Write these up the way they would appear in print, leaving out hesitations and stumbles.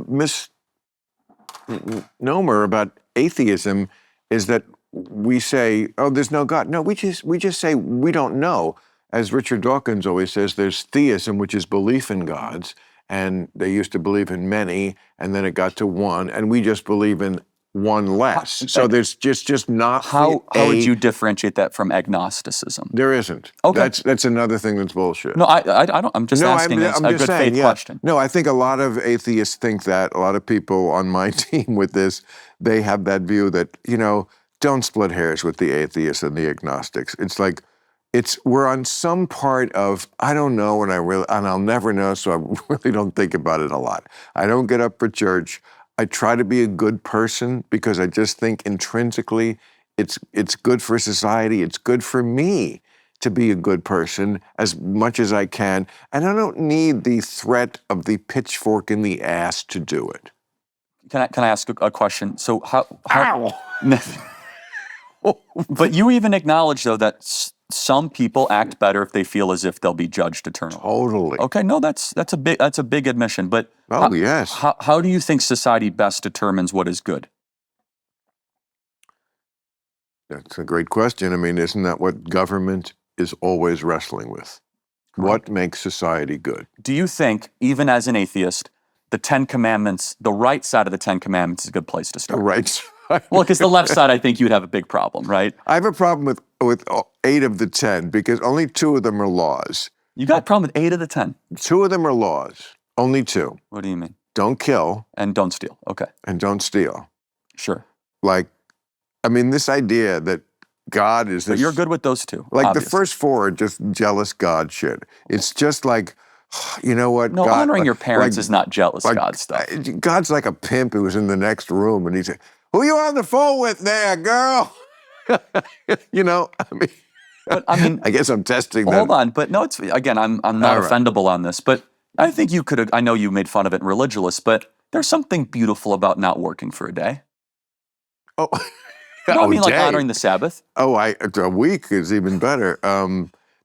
misnomer about atheism is that we say, oh, there's no God. No, we just say we don't know. As Richard Dawkins always says, there's theism, which is belief in gods, and they used to believe in many, and then it got to one, and we just believe in one less. So there's just not. How would you differentiate that from agnosticism? There isn't. Okay. That's another thing that's bullshit. No, I don't. I'm just asking a good faith question. No, I think a lot of atheists think that. A lot of people on my team with this, they have that view that, don't split hairs with the atheists and the agnostics. It's like, we're on some part of, I don't know, and I'll never know, so I really don't think about it a lot. I don't get up for church. I try to be a good person because I just think intrinsically it's good for society. It's good for me to be a good person as much as I can. And I don't need the threat of the pitchfork in the ass to do it. Can I ask a question? So how but you even acknowledge, though, that some people act better if they feel as if they'll be judged eternally. Totally. Okay, no, that's a big admission. But yes. How do you think society best determines what is good? That's a great question. I mean, isn't that what government is always wrestling with? Correct. What makes society good? Do you think, even as an atheist, the Ten Commandments, the right side of the Ten Commandments is a good place to start? The right side. Well, because the left side, I think you'd have a big problem, right? I have a problem with 8 of the 10 because only 2 of them are laws. You got a problem with 8 of the 10? 2 of them are laws. Only 2. What do you mean? Don't kill. And don't steal. Okay. And don't steal. Sure. This idea that God is this... But you're good with those 2. Like, obviously. the first 4 are just jealous God shit. It's just like, you know what? No, God, honoring your parents is not jealous God stuff. God's like a pimp who's in the next room and he's like, who you on the phone with there, girl? But, I guess I'm testing that. Hold on, but no, I'm not offendable on this, but I think you could have, I know you made fun of it in Religulous, but there's something beautiful about not working for a day. Oh, like honoring the Sabbath. A week is even better.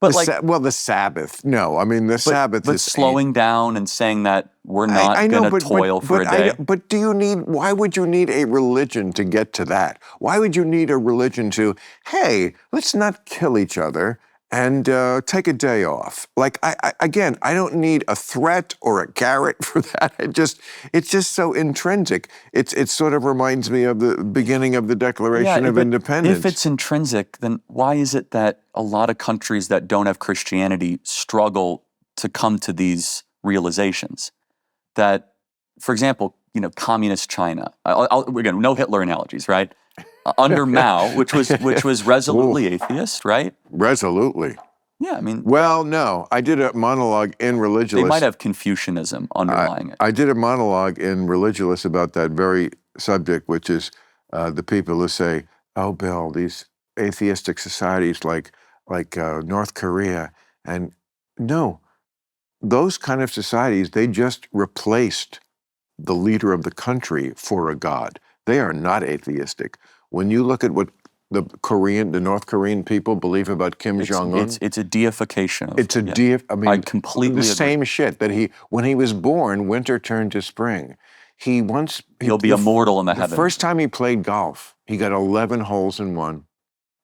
But the Sabbath. No, I mean, Sabbath is... But slowing down and saying that we're not going to toil for a day. But why would you need a religion to get to that? Why would you need a religion to, hey, let's not kill each other and take a day off? Like, I don't need a threat or a carrot for that. It's just so intrinsic. It sort of reminds me of the beginning of the Declaration of Independence. If it's intrinsic, then why is it that a lot of countries that don't have Christianity struggle to come to these realizations? That, for example, communist China. Again, no Hitler analogies, right? Under Mao, which was resolutely atheist, right? Resolutely. Yeah, I mean... Well, no. I did a monologue in Religulous. They might have Confucianism underlying it. I did a monologue in Religulous about that very subject, which is the people who say, oh, Bill, these atheistic societies like North Korea. And no, those kind of societies, they just replaced the leader of the country for a god. They are not atheistic. When you look at what the North Korean people believe about Kim Jong-un. It's a deification of... I completely agree. Same shit that when he was born, winter turned to spring. He'll be immortal in the heavens. The first time he played golf, he got 11 holes in one.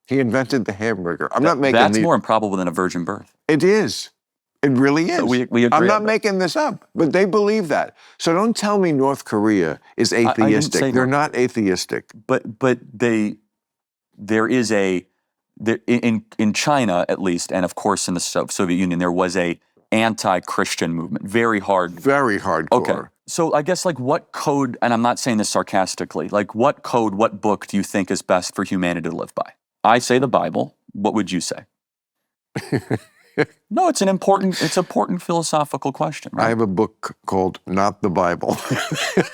He invented the hamburger. That's more improbable than a virgin birth. It is. It really is. So we agree. I'm not making this up, but they believe that. So don't tell me North Korea is atheistic. They're not atheistic. But there is in China at least, and of course in the Soviet Union, there was a anti-Christian movement, very hardcore. Okay. So I guess what code, and I'm not saying this sarcastically, what book do you think is best for humanity to live by? I say the Bible. What would you say? No, it's an important philosophical question, right? I have a book called Not the Bible.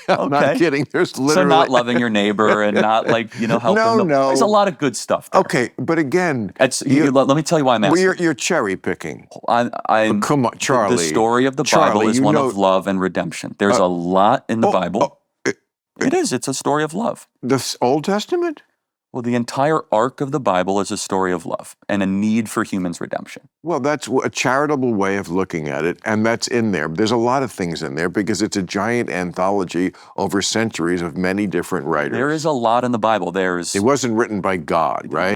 I'm not kidding. There's literally... So not loving your neighbor and not helping them. No. There's a lot of good stuff there. Okay, but again... let me tell you why I'm asking. You're cherry picking. Come on, Charlie. The story of the Bible is one of love and redemption. There's a lot in the Bible. It is. It's a story of love. The Old Testament? Well, the entire arc of the Bible is a story of love and a need for humans' redemption. Well, that's a charitable way of looking at it, and that's in there. There's a lot of things in there because it's a giant anthology over centuries of many different writers. There is a lot in the Bible. It wasn't written by God, right?